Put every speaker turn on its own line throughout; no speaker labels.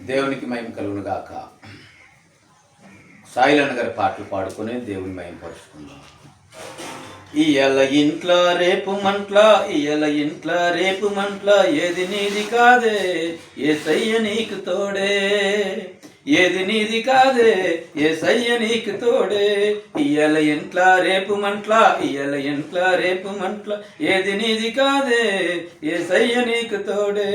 దేవునికి మహిమ కలుగును గాక. సాయిలన్న గారి పాటలు పాడుకొని దేవుని మహిమపరుచుకుందాం. ఇయ్యాల ఇంట్లో రేపు మంట్ల, ఇయ్యాల ఇంట్లో రేపు మంట్ల, ఏది నీది కాదే యేసయ్య నీకు తోడే, ఏది నీది కాదే యేసయ్య నీకు తోడే. ఇయ్యాల ఇంట్లో రేపు మంట్ల, ఇయ్యాల ఇంట్లో రేపు మంట్ల, ఏది నీది కాదే యేసయ్య నీకు తోడే.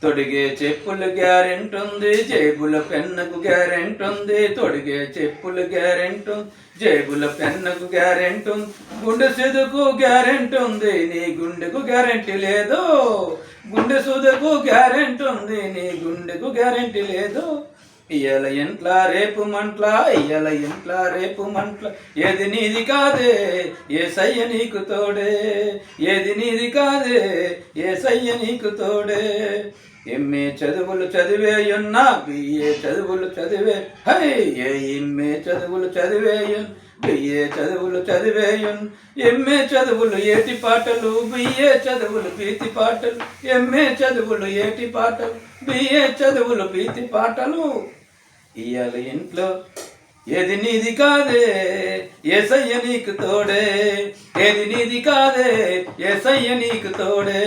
తొడిగే చెప్పులు గ్యారెంట్ ఉంది, జేబుల పెన్నకు గ్యారెంట్ ఉంది. తొడిగే చెప్పులు గ్యారెంట్, జేబుల పెన్నకు గ్యారెంట్ ఉంది. గుండె సుదుకు గ్యారెంట్ ఉంది, నీ గుండెకు గ్యారెంటీ లేదు. గుండె సుదుకు గ్యారెంట్ ఉంది, నీ గుండెకు గ్యారెంటీ లేదు. ఇయ్యాల ఇంట్లా రేపు మంట్ల, ఇయ్యాల ఇంట్లా రేపు మంట్ల, ఏది నీది కాదే యేసయ్య నీకు తోడే, ఏది నీది కాదే యేసయ్య నీకు తోడే. ఎంఏ చదువులు చదివేయున్నా, బిఏ చదువులు చదివే, హై ఎంఏ చదువులు చదివేయున్, బిఏ చదువులు చదివేయున్. ఎంఏ చదువులు ఏటి పాటలు, బిఏ చదువులు పీతి పాటలు. ఎంఏ చదువులు ఏటి పాటలు, బిఏ చదువులు పీతి పాటలు. ఇయ్యాల ఇంట్లో ఏది నీది కాదే యేసయ్య నీకు తోడే, ఏది నీది కాదే యేసయ్య నీకు తోడే.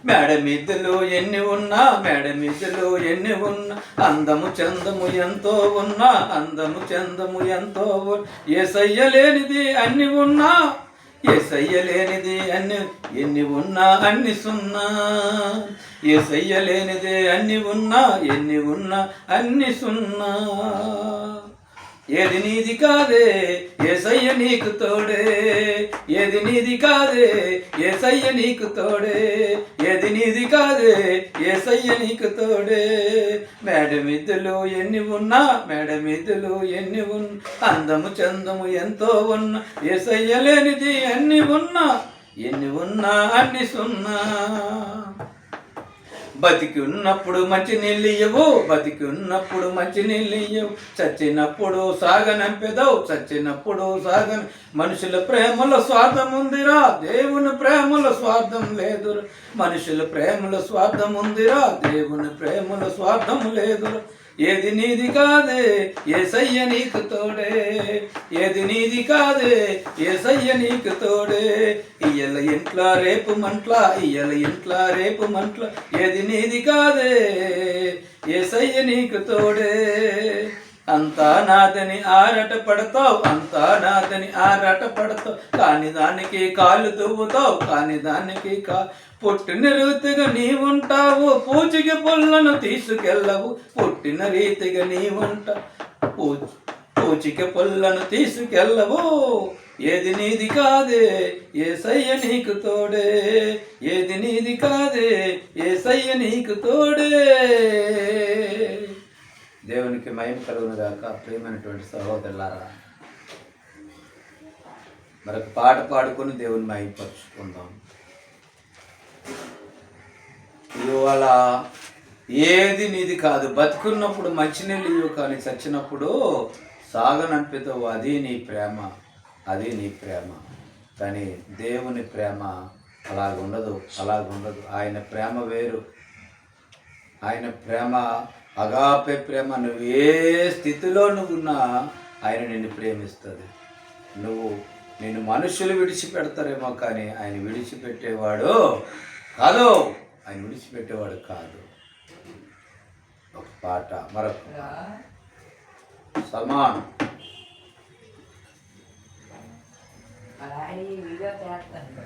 మేడమిద్దలు ఎన్ని ఉన్నా, మేడమిద్దలు ఎన్ని ఉన్నా, అందము చందము ఎంతో ఉన్నా, అందము చందము ఎంతో యేసయ్య లేనిది అన్ని ఉన్నా, యేసయ్య లేనిది ఎన్ని ఉన్నా అన్ని సున్నా. యేసయ్య లేనిదే అన్ని ఉన్నా, ఎన్ని ఉన్నా అన్ని సున్నా. ఏది నీది కాదే యేసయ్య నీకు తోడే, ఏది నీది కాదే యేసయ్య నీకు తోడే, ఏది నీది కాదే యేసయ్య నీకు తోడే. మేడమిద్దలు ఎన్ని ఉన్నా, మేడమిద్దలు ఎన్ని ఉన్నా, అందము చందము ఎంతో ఉన్నా, యేసయ్య లేనిది అన్ని ఉన్నా, ఎన్ని ఉన్నా అన్ని సున్నా. బతికి ఉన్నప్పుడు మంచి నీళ్ళియ్యవు, బతికి ఉన్నప్పుడు మంచి నీళ్ళియ్యవు, చచ్చినప్పుడు సాగనంపెదవు, చచ్చినప్పుడు సాగన. మనుషుల ప్రేమలో స్వార్థం ఉందిరా, దేవుని ప్రేమలో స్వార్థం లేదురా. మనుషుల ప్రేమలో స్వార్థం ఉందిరా, దేవుని ప్రేమలో స్వార్థం లేదురా. ఏది నీది కాదే యేసయ్య నీకు తోడే, ఏది నీది కాదే యేసయ్య నీకు తోడే. ఇయ్యాల ఇంట్లా రేపు మంట్ల, ఇయ్యాల ఇంట్లా రేపు మంట్ల, ఏది నీది కాదే యేసయ్య నీకు తోడే. అంతా నాదని ఆరాట పడతావు, అంతా నాదని ఆరాట పడతావు, కాని దానికి కాళ్ళు దువ్వుతావు, కాని దానికి పుట్టిన రీతిగా నీవుంటావు, పూచికి పుల్లను తీసుకెళ్ళవు. పుట్టిన రీతిగా నీవుంటావు, పూచికి పుల్లను తీసుకెళ్ళవు. ఏది నీది కాదే యేసయ్య నీకు తోడే, ఏది నీది కాదే యేసయ్య నీకు తోడే. దేవునికి మహిమ కలుగును గాక. ప్రియమైనటువంటి సహోదరులారా, మరొక పాట పాడుకొని దేవుని మహిమపరుచుకుందాం. ఇవాళ ఏది నీది కాదు, బతుకున్నప్పుడు మంచినీళ్ళు ఇవ్వు, కానీ చచ్చినప్పుడు సాగనంపితావు. అది నీ ప్రేమ, అది నీ ప్రేమ. కానీ దేవుని ప్రేమ అలాగుండదు, అలాగుండదు. ఆయన ప్రేమ వేరు, ఆయన ప్రేమ అగాపే ప్రేమ. నువ్వు ఏ స్థితిలో నువ్వున్నా ఆయన నిన్ను ప్రేమిస్తుంది. నిన్ను మనుషులు విడిచిపెడతారేమో, కానీ ఆయన విడిచిపెట్టేవాడు కాదు, ఆయన విడిచిపెట్టేవాడు కాదు. ఒక పాట, మరొక సమానం.
వీడియో చేస్తాను.